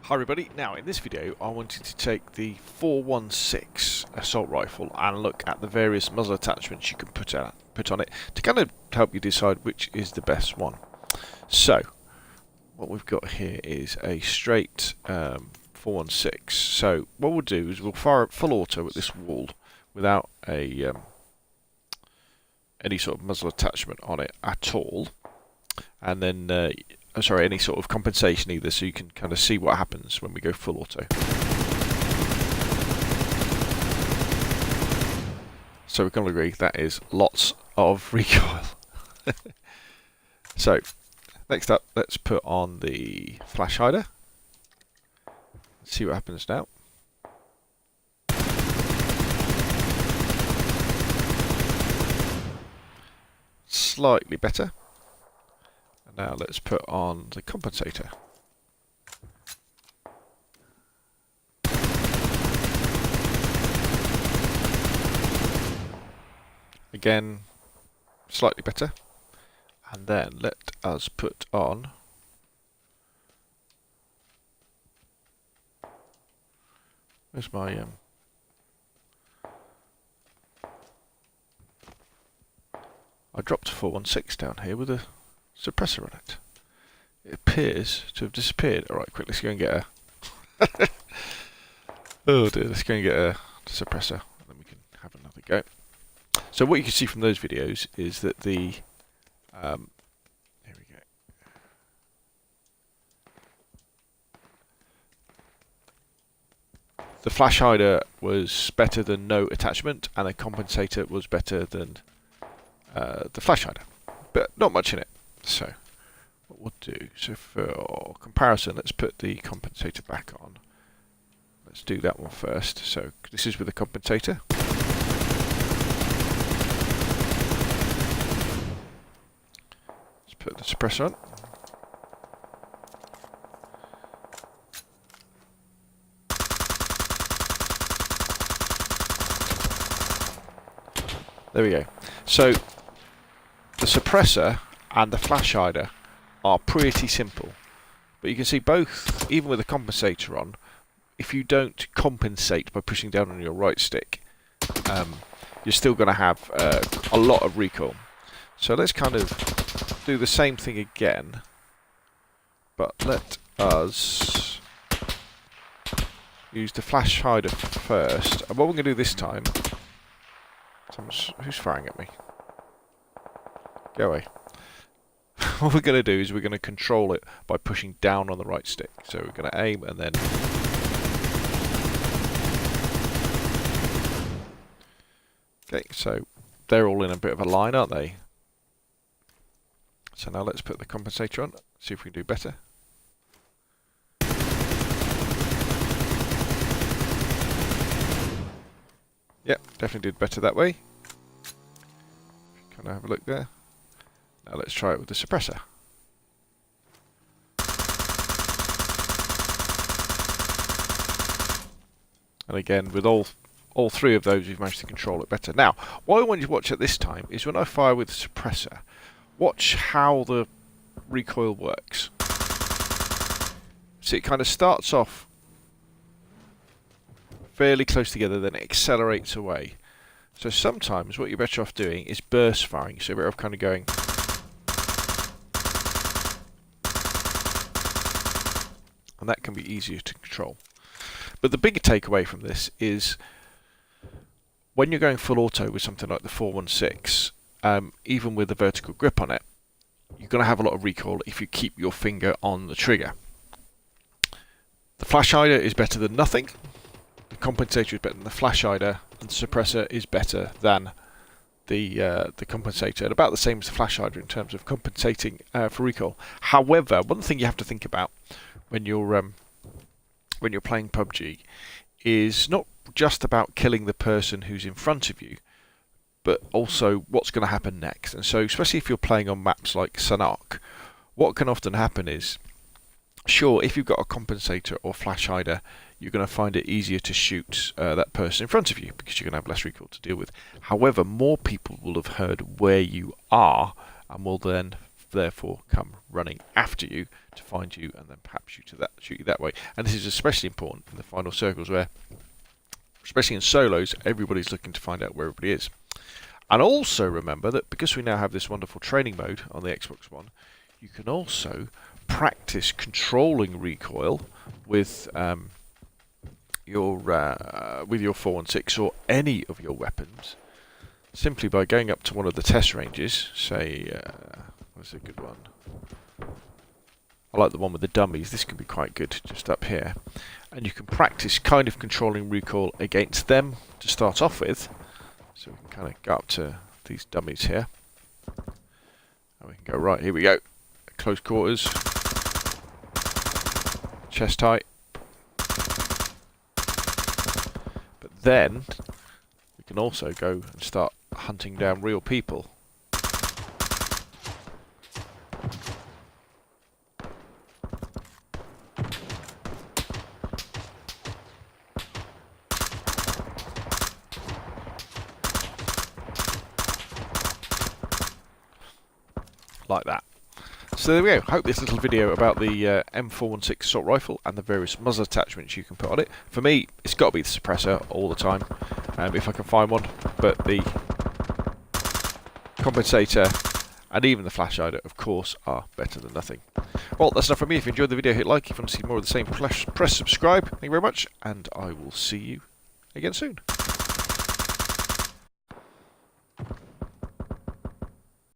Hi everybody, now in this video I wanted to take the 416 assault rifle and look at the various muzzle attachments you can put on it to kind of help you decide which is the best one. So, what we've got here is a straight 416. So what we'll do is we'll fire full auto at this wall without a any sort of muzzle attachment on it at all, and then sorry, any sort of compensation either, so you can kind of see what happens when we go full auto. So we can all agree that is lots of recoil. So next up, let's put on the flash hider. Let's see what happens now. Slightly better. And now let's put on the compensator. Again, slightly better. And then let us put on where's my I dropped a 416 down here with a suppressor on it. It appears to have disappeared. Alright, quick, let's go and get a oh dear, let's go and get a suppressor, and then we can have another go. So what you can see from those videos is that the here we go. The flash hider was better than no attachment, and the compensator was better than the flash hider, but not much in it. So what we'll do, so for comparison, let's put the compensator back on. Let's do that one first. So this is with the compensator. Let's put the suppressor on. There we go. So the suppressor and the flash hider are pretty simple, but you can see both, even with the compensator on, if you don't compensate by pushing down on your right stick, you're still going to have a lot of recoil. So let's kind of do the same thing again, but let us use the flash hider first. And what we're going to do this time, who's firing at me? Go away. What we're going to do is we're going to control it by pushing down on the right stick. So we're going to aim and then okay, so they're all in a bit of a line, aren't they? So now let's put the compensator on, see if we can do better. Yep, definitely did better that way. Kind of have a look there. Now let's try it with the suppressor. And again, with all three of those, we've managed to control it better. Now, what I want you to watch at this time is when I fire with the suppressor, watch how the recoil works. So it kind of starts off fairly close together, then it accelerates away. So sometimes what you're better off doing is burst firing. So you're better off kind of going and that can be easier to control. But the bigger takeaway from this is when you're going full auto with something like the 416, even with the vertical grip on it, you're going to have a lot of recoil if you keep your finger on the trigger. The flash hider is better than nothing. The compensator is better than the flash hider, and the suppressor is better than the compensator, and about the same as the flash hider in terms of compensating for recoil. However, one thing you have to think about when you're playing PUBG is not just about killing the person who's in front of you, but also what's going to happen next. And so, especially if you're playing on maps like Sanark, what can often happen is, sure, if you've got a compensator or flash hider, you're going to find it easier to shoot that person in front of you because you're going to have less recoil to deal with. However, more people will have heard where you are and will then therefore come running after you to find you and then perhaps shoot you that way. And this is especially important in the final circles where, especially in solos, everybody's looking to find out where everybody is. And also remember that because we now have this wonderful training mode on the Xbox One, you can also practice controlling recoil with your 416 or any of your weapons, simply by going up to one of the test ranges. Say, what's a good one? I like the one with the dummies. This can be quite good, just up here. And you can practice kind of controlling recoil against them to start off with. So we can kind of go up to these dummies here. And we can go, right, here we go. Close quarters. Chest height. But then we can also go and start hunting down real people. Like that. So there we go. Hope this little video about the M416 assault rifle and the various muzzle attachments you can put on it. For me, it's got to be the suppressor all the time, if I can find one. But the compensator and even the flash hider, of course, are better than nothing. Well, that's enough from me. If you enjoyed the video, hit like. If you want to see more of the same, press subscribe. Thank you very much, and I will see you again soon.